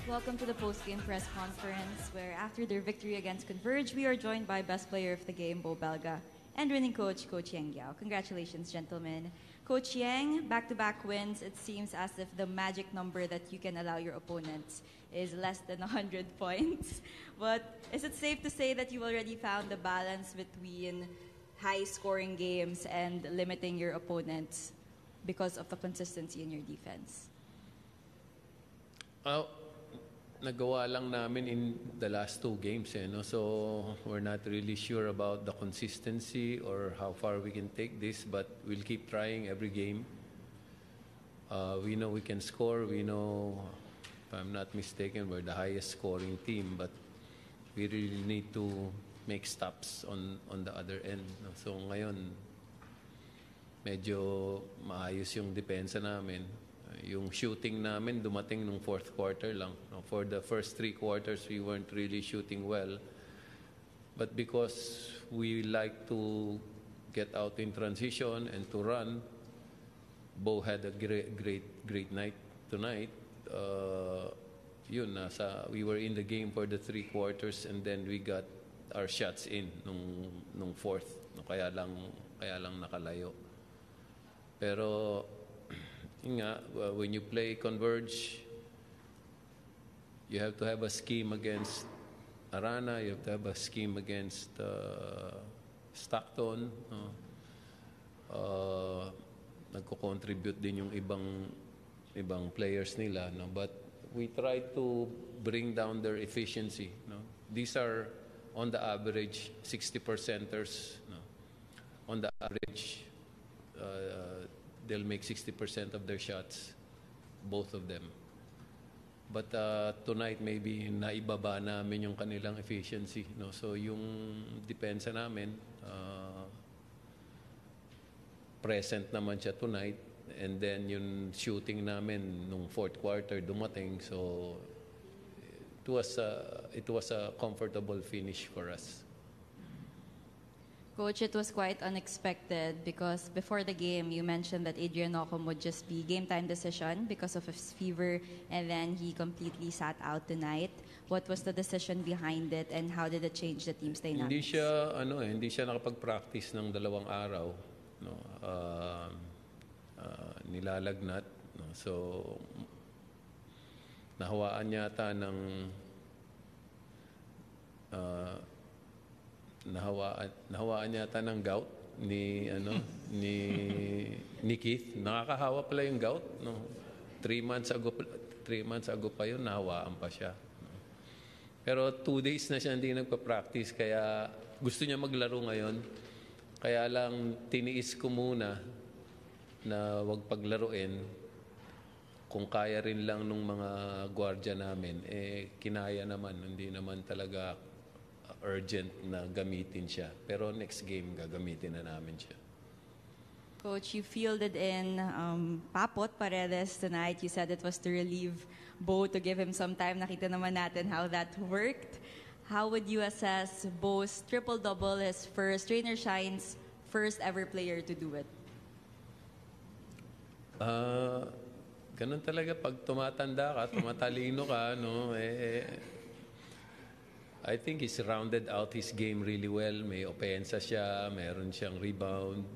Welcome to the post-game press conference, where after their victory against Converge, we are joined by best player of the game, Bo Belga, and winning coach, Coach Yang Yao. Congratulations, gentlemen. Coach Yang, back-to-back wins. It seems as if the magic number that you can allow your opponents is less than 100 points. But is it safe to say that you've already found the balance between high-scoring games and limiting your opponents because of the consistency in your defense? Nagawa lang namin in the last two games. No? So we're not really sure about the consistency or how far we can take this, but we'll keep trying every game. We know we can score. We know, if I'm not mistaken, we're the highest scoring team, but we really need to make stops on the other end. No? So ngayon, medyo maayos yung depensa namin. Yung shooting namin dumating nung fourth quarter lang. For the first three quarters, we weren't really shooting well. But because we like to get out in transition and to run, Bo had a great night tonight. We were in the game for the three quarters and then we got our shots in nung fourth. Kaya lang nakalayo. Pero when you play Converge, you have to have a scheme against Arana, you have to have a scheme against Stockton. Nagko-contribute din yung ibang players nila. No? But we try to bring down their efficiency. No? These are, on the average, 60%ers. No? On the average, they'll make 60% of their shots, both of them. But tonight, maybe naibaba namin yung kanilang efficiency. No? So yung depensa namin, present naman siya tonight. And then yung shooting namin nung fourth quarter dumating. So it was a comfortable finish for us. Coach, it was quite unexpected because before the game, you mentioned that Adrian Ocom would just be game-time decision because of his fever, and then he completely sat out tonight. What was the decision behind it, and how did it change the team's dynamics? Hindi siya nakapag-practice ng 2 araw. No? Nilalagnat. No? So, nahawaan yata ng nahawaan yata ng gout ni Keith. Nakakahawa pala yung gout, no. 3 months ago pa yun, nahawaan pa siya. Pero 2 days na siya hindi nagpa-practice, kaya gusto niya maglaro ngayon. Kaya lang tiniis ko muna na wag paglaruin. Kung kaya rin lang nung mga gwardiya namin, kinaya naman, hindi naman talaga urgent na gamitin siya. Pero next game, gagamitin na namin siya. Coach, you fielded in Papot Paredes tonight. You said it was to relieve Bo, to give him some time. Nakita naman natin how that worked. How would you assess Bo's triple-double, his first, Trainer Shine's first ever player to do it? Ganun talaga pag tumatanda ka, tumatalino ka, no? I think he's rounded out his game really well. May opensa siya, meron siyang rebound.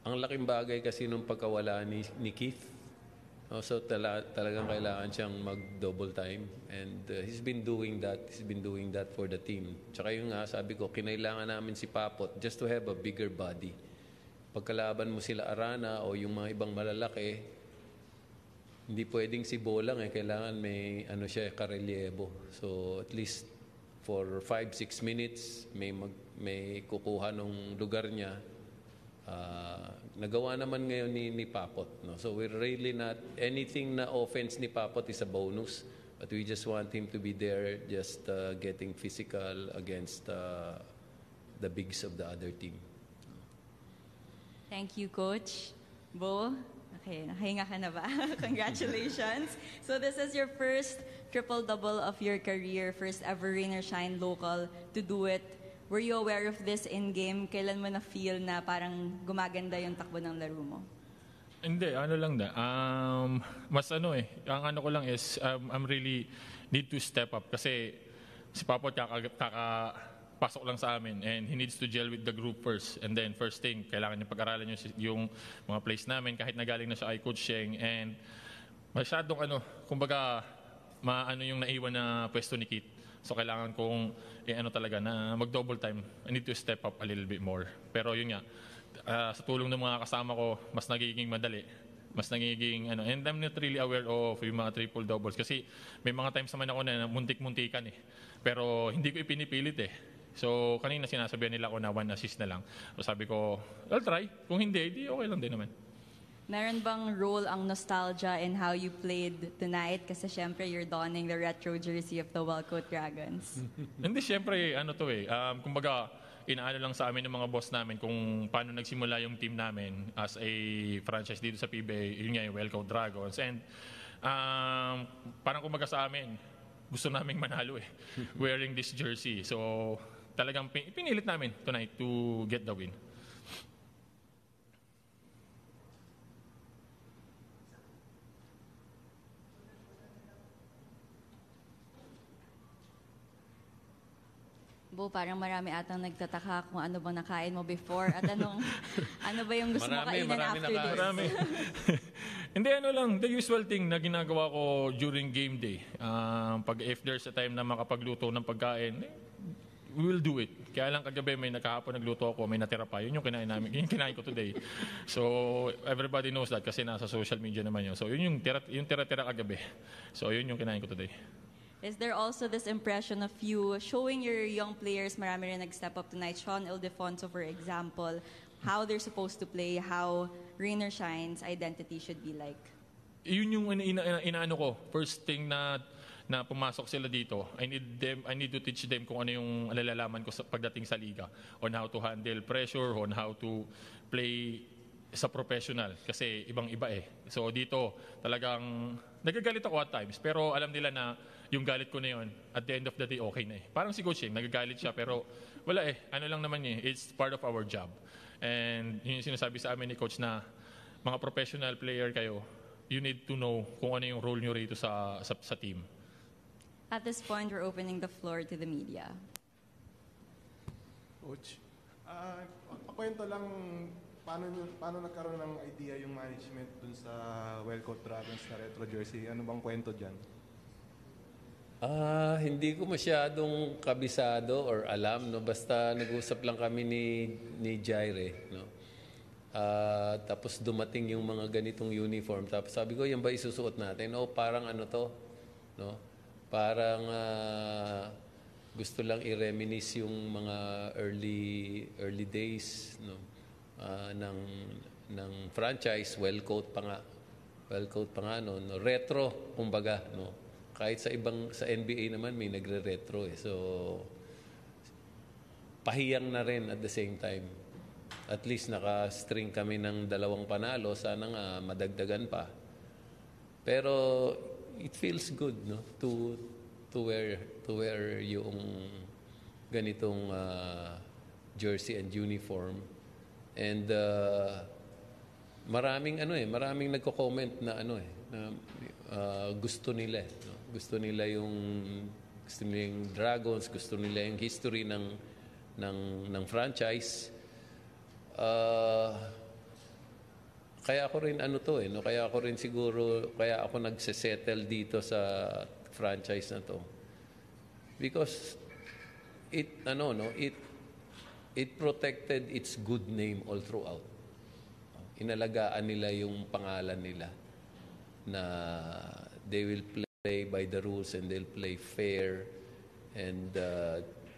Ang laking bagay kasi nung pagkawala ni Keith. So talagang kailangan siyang mag-double time. And he's been doing that. He's been doing that for the team. Tsaka yung sabi ko, kinailangan namin si Papot just to have a bigger body. Pagkalaban mo sila Arana o yung mga ibang malalaki, hindi pwedeng si Bo lang kailangan may karelyebo. So at least for 5-6 minutes may kukuha nung lugar niya. Nagawa naman ngayon ni Papot, no? So we're really not anything na offense ni Papot is a bonus, but we just want him to be there just getting physical against the bigs of the other team. Thank you, Coach. Bo, okay, nakahinga ka na ba? Congratulations. So this is your first triple-double of your career, first ever Rain or Shine local to do it. Were you aware of this in-game? Kailan mo na-feel na parang gumaganda yung takbo ng laro mo? Hindi, ano lang na. Mas ano ang ano ko lang is I'm really need to step up kasi si Papot kakapasok lang sa amin and he needs to gel with the group first. And then first thing, kailangan niya pag-aralan yung mga plays namin kahit nagaling na siya kay Coach Sheng. And masyadong kumbaga maano yung naiwan na pwesto ni Kit. So kailangan kong talaga na mag-double time. I need to step up a little bit more. Pero yun nga, sa tulong ng mga kasama ko, mas nagiging madali. Mas nagiging and I'm not really aware of yung mga triple doubles kasi may mga times naman ako na muntik-muntikan Pero hindi ko ipinipilit So kanina sinasabihan nila ako na 1 assist na lang. So sabi ko, I'll try. Kung hindi okay lang din naman. Meron bang role ang nostalgia in how you played tonight? Kasi syempre you're donning the retro jersey of the Wellcoat Dragons. Hindi, syempre, kumbaga, inaano lang sa amin ng mga boss namin kung paano nagsimula yung team namin as a franchise dito sa PBA, yun nga yung Wellcoat Dragons. And parang kumbaga sa amin, gusto naming manalo wearing this jersey. So talagang pinilit namin tonight to get the win. Bo, parang marami atang nagtataka kung ano bang nakain mo before at ano ba yung gusto mo kainan after this? Marami. Hindi, lang, the usual thing na ginagawa ko during game day. If there's a time na makapagluto ng pagkain, we will do it. Kaya lang kagabi may nakahapon nagluto ako, may natira pa. Yun yung kinain namin. Yun yung kinain ko today. So, everybody knows that kasi nasa social media naman yun. So, yun yung tira-tira kagabi. So, yun yung kinain ko today. Is there also this impression of you showing your young players, marami rin nag-step up tonight, Sean Ildefonso for example, how they're supposed to play, how Rain or Shine's identity should be like? Yun yung inaano ko. First thing na pumasok sila dito, I need to teach them kung ano yung alalaman ko pagdating sa liga, on how to handle pressure, on how to play sa professional kasi ibang-iba So dito talagang nagagalit ako at times pero alam nila na yung galit ko na yun at the end of the day okay na Parang si Coach nagagalit siya pero wala ano lang naman it's part of our job. And yun yung sinasabi sa amin ni Coach na mga professional player kayo, you need to know kung ano yung role nyo rito sa team. At this point, we're opening the floor to the media. Coach, pakwento lang paano nagkaroon ng idea yung management dun sa Wellcoat Dragons na retro jersey? Ano bang kwento dyan? Hindi ko masyadong kabisado or alam, no? Basta nag-usap lang kami ni Jaire, no? Tapos dumating yung mga ganitong uniform. Tapos sabi ko, yan ba isusuot natin? Parang ano to, no? Parang gusto lang i-reminisce yung mga early days, no? ng franchise. Wellcoat pa nga no? Retro kumbaga, no? Kahit sa NBA naman may nagre-retro So pahiyang na rin at the same time. At least naka-string kami ng 2 panalo, sana nga madagdagan pa. Pero it feels good, no? To wear yung ganitong jersey and uniform. And maraming nagko-comment na gusto nila no? Gusto nila yung Dragons, gusto nila yung history ng franchise. Kaya ako rin no? Kaya ako nagse-settle dito sa franchise na to. Because it protected its good name all throughout. Inalagaan nila yung pangalan nila na they will play by the rules and they'll play fair and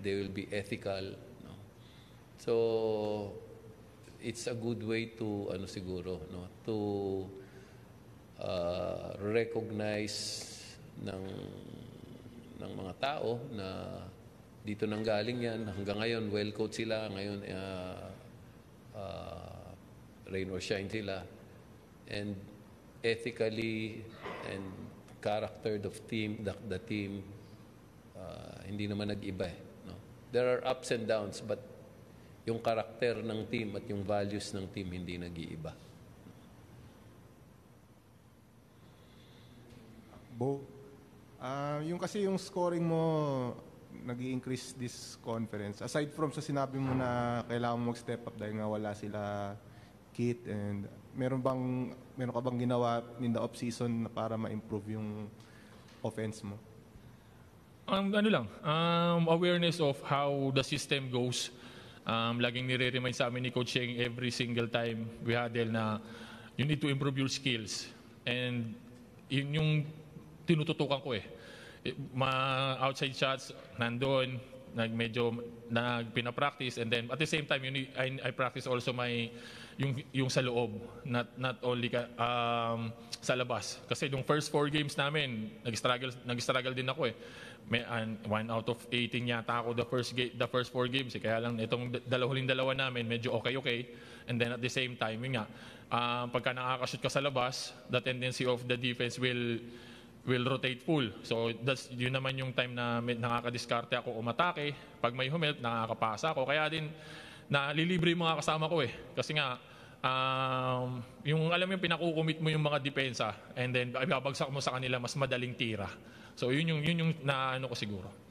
they will be ethical. No? So it's a good way to to recognize ng mga tao na dito nang galing yan. Hanggang ngayon, Wellcoat sila. Ngayon, Rain or Shine sila. And ethically and character of the team, hindi naman nag-iba no? There are ups and downs, but yung karakter ng team at yung values ng team hindi nag-iiba. Bo, yung kasi yung scoring mo nag-i-increase this conference. Aside from sa sinabi mo na kailangan mo mag-step up dahil nga wala sila Kit, and meron ka bang ginawa in the off-season na para ma-improve yung offense mo? Awareness of how the system goes. Laging nire-remind sa amin ni Coach Yeng every single time we huddle na you need to improve your skills. And yun yung tinututukan ko outside shots, nandun, pinapractice, and then at the same time, I practice also yung sa loob, not only sa labas. Kasi yung first 4 games namin, nag-struggle din ako May 1 out of 18 yata ako the first 4 games. Kaya lang itong huling dalawa namin, medyo okay. And then at the same time, pagka nakakashoot ka sa labas, the tendency of the defense will rotate full. So yun naman yung time na nakakadiskarte ako umatake. Pag may humelt, nakakapasa ako. Kaya din nalilibre yung mga kasama ko Kasi nga yung alam yung pinakukumit mo yung mga depensa, and then ibabagsak mo sa kanila mas madaling tira. So yun yung naano ko siguro.